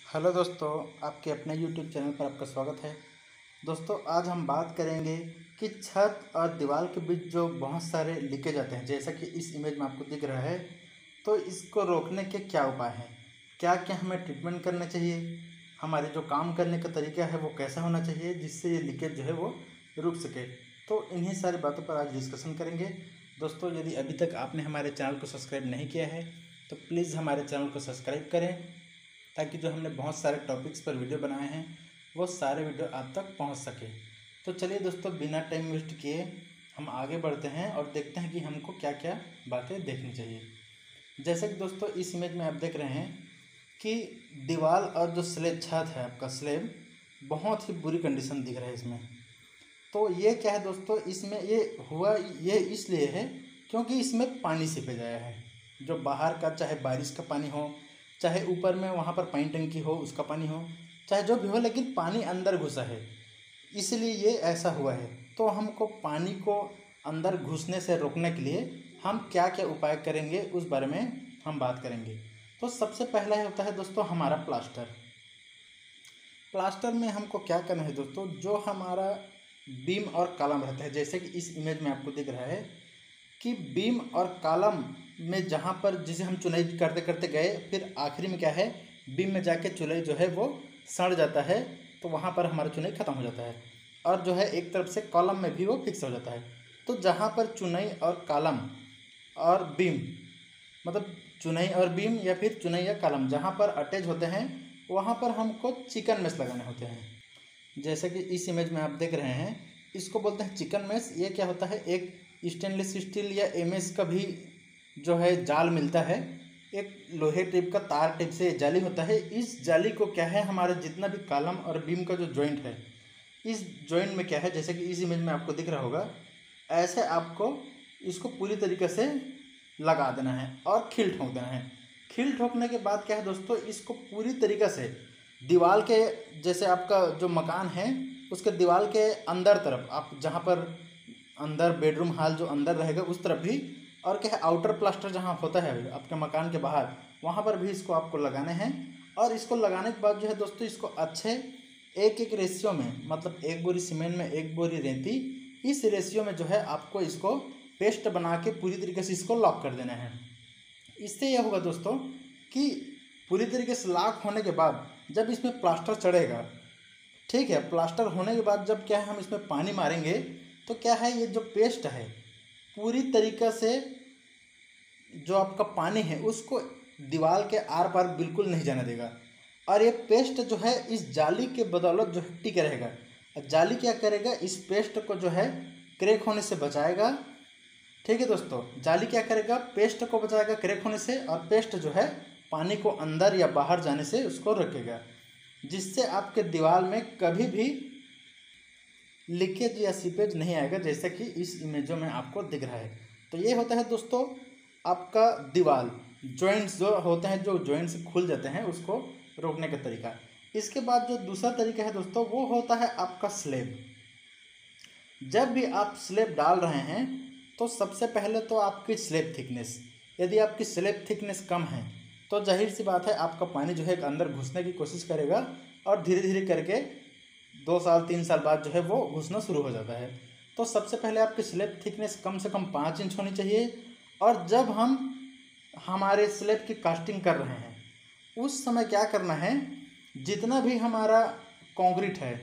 Hello दोस्तों, आपके अपने यूट्यूब चैनल पर आपका स्वागत है। दोस्तों, आज हम बात करेंगे कि छत और दीवार के बीच जो बहुत सारे लीकेज आते हैं, जैसा कि इस इमेज में आपको दिख रहा है। तो इसको रोकने के क्या उपाय हैं, क्या क्या हमें ट्रीटमेंट करना चाहिए, हमारे जो काम करने का तरीका है वो कैसा होना चाहिए जिससे ये लीकेज जो है वो रुक सके। तो इन्हीं सारी बातों पर आज डिस्कशन करेंगे। दोस्तों, यदि अभी तक आपने हमारे चैनल को सब्सक्राइब नहीं किया है तो प्लीज़ हमारे चैनल को सब्सक्राइब करें, ताकि जो हमने बहुत सारे टॉपिक्स पर वीडियो बनाए हैं वो सारे वीडियो आप तक पहुंच सके। तो चलिए दोस्तों, बिना टाइम वेस्ट किए हम आगे बढ़ते हैं और देखते हैं कि हमको क्या क्या बातें देखनी चाहिए। जैसे कि दोस्तों इस इमेज में आप देख रहे हैं कि दीवार और जो स्लेब छत है, आपका स्लेब बहुत ही बुरी कंडीशन दिख रहा है इसमें। तो ये क्या है दोस्तों, इसमें ये हुआ ये इसलिए है क्योंकि इसमें पानी सीपेज आया है। जो बाहर का, चाहे बारिश का पानी हो, चाहे ऊपर में वहाँ पर पानी टंकी हो उसका पानी हो, चाहे जो भी हो, लेकिन पानी अंदर घुसा है, इसलिए ये ऐसा हुआ है। तो हमको पानी को अंदर घुसने से रोकने के लिए हम क्या क्या उपाय करेंगे उस बारे में हम बात करेंगे। तो सबसे पहला होता है दोस्तों हमारा प्लास्टर। प्लास्टर में हमको क्या करना है दोस्तों, जो हमारा बीम और कॉलम रहता है, जैसे कि इस इमेज में आपको दिख रहा है कि बीम और कॉलम में जहाँ पर जिसे हम चुनाई करते करते गए, फिर आखिरी में क्या है, बीम में जाके चुनाई जो है वो सड़ जाता है, तो वहाँ पर हमारा चुनाई ख़त्म हो जाता है। और जो है एक तरफ से कॉलम में भी वो फिक्स हो जाता है। तो जहाँ पर चुनाई और कॉलम और बीम, मतलब चुनाई और बीम या फिर चुनाई या कॉलम जहाँ पर अटैच होते हैं, वहाँ पर हमको चिकन मेश लगाने होते हैं। जैसे कि इस इमेज में आप देख रहे हैं, इसको बोलते हैं चिकन मेश। ये क्या होता है, एक स्टेनलेस स्टील या एमएस का भी जो है जाल मिलता है, एक लोहे टाइप का तार टाइप से जाली होता है। इस जाली को क्या है, हमारे जितना भी कॉलम और बीम का जो जॉइंट है, इस जॉइंट में क्या है, जैसे कि इस इमेज में आपको दिख रहा होगा, ऐसे आपको इसको पूरी तरीके से लगा देना है और खील ठोक देना है। खील ठोकने के बाद क्या है दोस्तों, इसको पूरी तरीके से दीवार के, जैसे आपका जो मकान है उसके दीवार के अंदर तरफ, आप जहाँ पर अंदर बेडरूम हॉल जो अंदर रहेगा उस तरफ भी, और क्या है आउटर प्लास्टर जहाँ होता है आपके मकान के बाहर, वहाँ पर भी इसको आपको लगाने हैं। और इसको लगाने के बाद जो है दोस्तों, इसको अच्छे एक एक रेशियो में, मतलब एक बोरी सीमेंट में एक बोरी रेती, इस रेशियो में जो है आपको इसको पेस्ट बना के पूरी तरीके से इसको लॉक कर देना है। इससे यह होगा दोस्तों कि पूरी तरीके से लॉक होने के बाद जब इसमें प्लास्टर चढ़ेगा, ठीक है, प्लास्टर होने के बाद जब क्या है हम इसमें पानी मारेंगे, तो क्या है, ये जो पेस्ट है पूरी तरीक़े से जो आपका पानी है उसको दीवार के आर पार बिल्कुल नहीं जाने देगा। और ये पेस्ट जो है इस जाली के बदौलत जो है टिके रहेगा। जाली क्या करेगा, इस पेस्ट को जो है क्रैक होने से बचाएगा। ठीक है दोस्तों, जाली क्या करेगा, पेस्ट को बचाएगा क्रैक होने से, और पेस्ट जो है पानी को अंदर या बाहर जाने से उसको रोकेगा, जिससे आपके दीवार में कभी भी लीकेज या सीपेज नहीं आएगा, जैसा कि इस इमेजों में आपको दिख रहा है। तो ये होता है दोस्तों आपका दीवार जॉइंट्स जो होते हैं, जो जॉइंट्स खुल जाते हैं, उसको रोकने का तरीका। इसके बाद जो दूसरा तरीका है दोस्तों, वो होता है आपका स्लेब। जब भी आप स्लेब डाल रहे हैं तो सबसे पहले तो आपकी स्लेब थिकनेस, यदि आपकी स्लेब थिकनेस कम है तो जाहिर सी बात है आपका पानी जो है अंदर घुसने की कोशिश करेगा, और धीरे धीरे करके 2 साल 3 साल बाद जो है वो घुसना शुरू हो जाता है। तो सबसे पहले आपकी स्लेब थिकनेस कम से कम 5 इंच होनी चाहिए। और जब हम हमारे स्लेब की कास्टिंग कर रहे हैं उस समय क्या करना है, जितना भी हमारा कंक्रीट है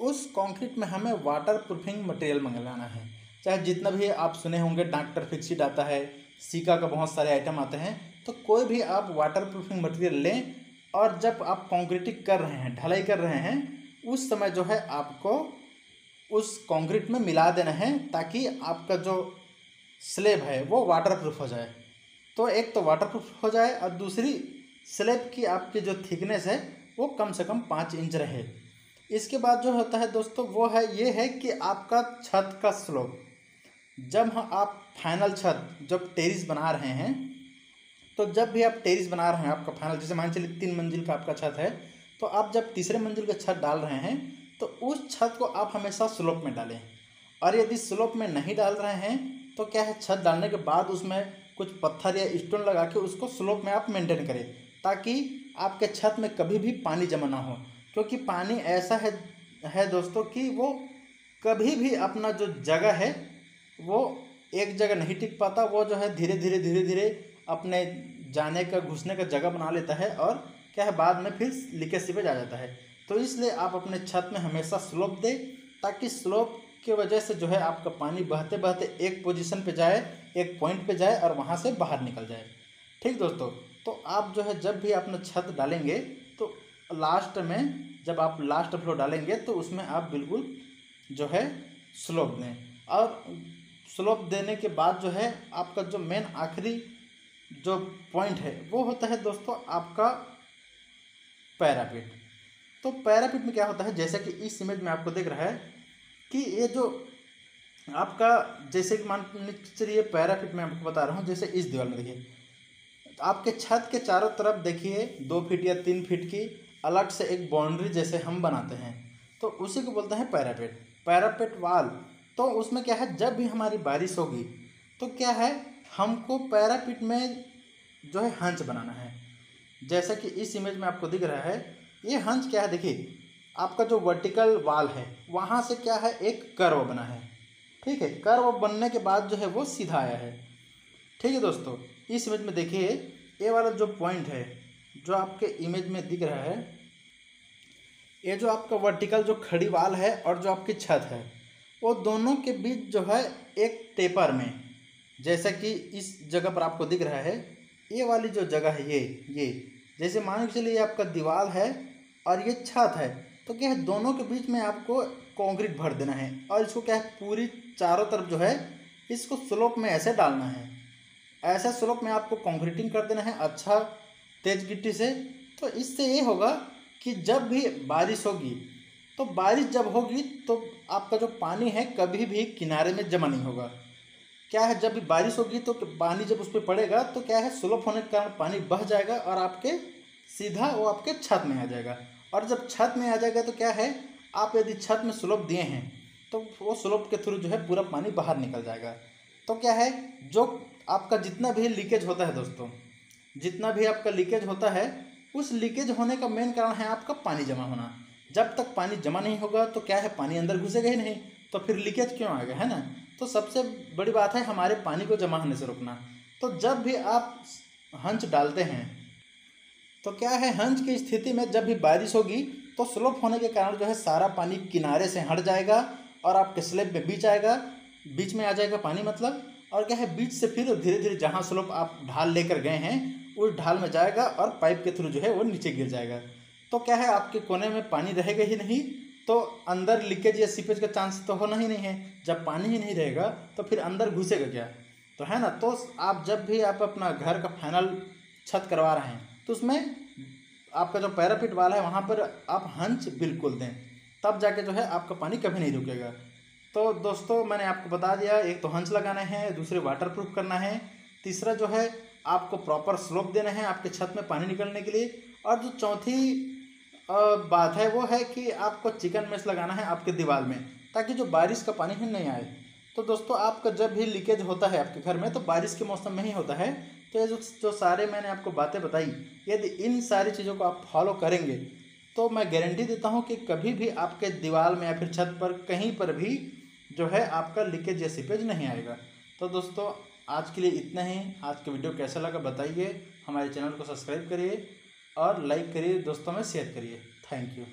उस कंक्रीट में हमें वाटर प्रूफिंग मटेरियल मंगवाना है। चाहे जितना भी आप सुने होंगे, डॉक्टर फिक्सिड आता है, सीका का बहुत सारे आइटम आते हैं, तो कोई भी आप वाटर प्रूफिंग मटेरियल लें। और जब आप कंक्रीटिंग कर रहे हैं, ढलाई कर रहे हैं, उस समय जो है आपको उस कंक्रीट में मिला देना है, ताकि आपका जो स्लेब है वो वाटरप्रूफ हो जाए। तो एक तो वाटरप्रूफ हो जाए, और दूसरी स्लेब की आपकी जो थिकनेस है वो कम से कम 5 इंच रहे। इसके बाद जो होता है दोस्तों, वो है ये है कि आपका छत का स्लोप। जब आप फाइनल छत जब टेरिस बना रहे हैं, तो जब भी आप टेरिस बना रहे हैं, आपका फाइनल, जैसे मान चलिए 3 मंजिल का आपका छत है, तो आप जब तीसरे मंजिल का छत डाल रहे हैं तो उस छत को आप हमेशा स्लोप में डालें। और यदि स्लोप में नहीं डाल रहे हैं तो क्या है, छत डालने के बाद उसमें कुछ पत्थर या स्टोन लगा के उसको स्लोप में आप मेंटेन करें, ताकि आपके छत में कभी भी पानी जमा ना हो, क्योंकि पानी ऐसा है दोस्तों कि वो कभी भी अपना जो जगह है वो एक जगह नहीं टिक पाता। वो जो है धीरे धीरे अपने जाने का घुसने का जगह बना लेता है और क्या है बाद में फिर लीकेज सीपेज आ जाता है। तो इसलिए आप अपने छत में हमेशा स्लोप दें, ताकि स्लोप की वजह से जो है आपका पानी बहते बहते एक पोजीशन पे जाए, एक पॉइंट पे जाए और वहाँ से बाहर निकल जाए। ठीक दोस्तों, तो आप जो है जब भी अपना छत डालेंगे तो लास्ट में जब आप लास्ट फ्लोर डालेंगे तो उसमें आप बिल्कुल जो है स्लोप दें। और स्लोप देने के बाद जो है आपका जो मेन आखिरी जो पॉइंट है वो होता है दोस्तों आपका पैरापेट। तो पैरापेट में क्या होता है, जैसे कि इस इमेज में आपको दिख रहा है कि ये जो आपका जैसे कि मान चलिए पैरापेट में आपको बता रहा हूँ, जैसे इस दीवार में देखिए आपके छत के चारों तरफ देखिए 2 फीट या 3 फीट की अलग से एक बाउंड्री जैसे हम बनाते हैं, तो उसी को बोलते हैं पैरापेट, पैरापेट वाल। तो उसमें क्या है, जब भी हमारी बारिश होगी तो क्या है हमको पैरापेट में जो है हंच बनाना है। जैसा कि इस इमेज में आपको दिख रहा है, ये हंच क्या है, देखिए आपका जो वर्टिकल वाल है वहाँ से क्या है एक कर्व बना है। ठीक है, कर्व बनने के बाद जो है वो सीधा आया है। ठीक है दोस्तों, इस इमेज में देखिए ये वाला जो पॉइंट है जो आपके इमेज में दिख रहा है, ये जो आपका वर्टिकल जो खड़ी वाल है और जो आपकी छत है वो दोनों के बीच जो है एक टेपर में, जैसा कि इस जगह पर आपको दिख रहा है, ये वाली जो जगह है ये जैसे मान के चलिए ये आपका दीवार है और ये छत है, तो क्या है दोनों के बीच में आपको कंक्रीट भर देना है और इसको क्या है पूरी चारों तरफ जो है इसको स्लोप में ऐसे डालना है। ऐसा स्लोप में आपको कंक्रीटिंग कर देना है अच्छा तेज गिट्टी से। तो इससे ये होगा कि जब भी बारिश होगी तो बारिश जब होगी तो आपका जो पानी है कभी भी किनारे में जमा नहीं होगा। क्या है, जब भी बारिश होगी तो पानी जब उस पर पड़ेगा तो क्या है स्लोप होने के कारण पानी बह जाएगा और आपके सीधा वो आपके छत में आ जाएगा। और जब छत में आ जाएगा तो क्या है, आप यदि छत में स्लोप दिए हैं तो वो स्लोप के थ्रू जो है पूरा पानी बाहर निकल जाएगा। तो क्या है, जो आपका जितना भी लीकेज होता है दोस्तों, जितना भी आपका लीकेज होता है उस लीकेज होने का मेन कारण है आपका पानी जमा होना। जब तक पानी जमा नहीं होगा तो क्या है पानी अंदर घुसेगा ही नहीं, तो फिर लीकेज क्यों आएगा, है ना। तो सबसे बड़ी बात है हमारे पानी को जमा होने से रोकना। तो जब भी आप हंच डालते हैं तो क्या है, हंच की स्थिति में जब भी बारिश होगी तो स्लोप होने के कारण जो है सारा पानी किनारे से हट जाएगा और आपके स्लैब में बीच आएगा, बीच में आ जाएगा पानी मतलब। और क्या है बीच से फिर धीरे धीरे जहाँ स्लोप आप ढाल लेकर गए हैं उस ढाल में जाएगा और पाइप के थ्रू जो है वो नीचे गिर जाएगा। तो क्या है आपके कोने में पानी रहेगा ही नहीं, तो अंदर लीकेज या सीपेज का चांस तो होना ही नहीं है। जब पानी ही नहीं रहेगा तो फिर अंदर घुसेगा क्या, तो है ना। तो आप जब भी आप अपना घर का फाइनल छत करवा रहे हैं तो उसमें आपका जो पैरापेट वाला है वहाँ पर आप हंच बिल्कुल दें, तब जाके जो है आपका पानी कभी नहीं रुकेगा। तो दोस्तों मैंने आपको बता दिया, एक तो हंच लगाना है, दूसरे वाटर प्रूफ करना है, तीसरा जो है आपको प्रॉपर स्लोप देना है आपके छत में पानी निकलने के लिए, और जो चौथी बात है वो है कि आपको चिकन मेश लगाना है आपके दीवार में, ताकि जो बारिश का पानी ही नहीं आए। तो दोस्तों आपका जब भी लीकेज होता है आपके घर में तो बारिश के मौसम में ही होता है। तो ये जो सारे मैंने आपको बातें बताई, यदि इन सारी चीज़ों को आप फॉलो करेंगे तो मैं गारंटी देता हूँ कि कभी भी आपके दीवार में या फिर छत पर कहीं पर भी जो है आपका लीकेज या सीपेज नहीं आएगा। तो दोस्तों आज के लिए इतना ही। आज का वीडियो कैसा लगा बताइए, हमारे चैनल को सब्सक्राइब करिए और लाइक करिए, दोस्तों में शेयर करिए। Thank you.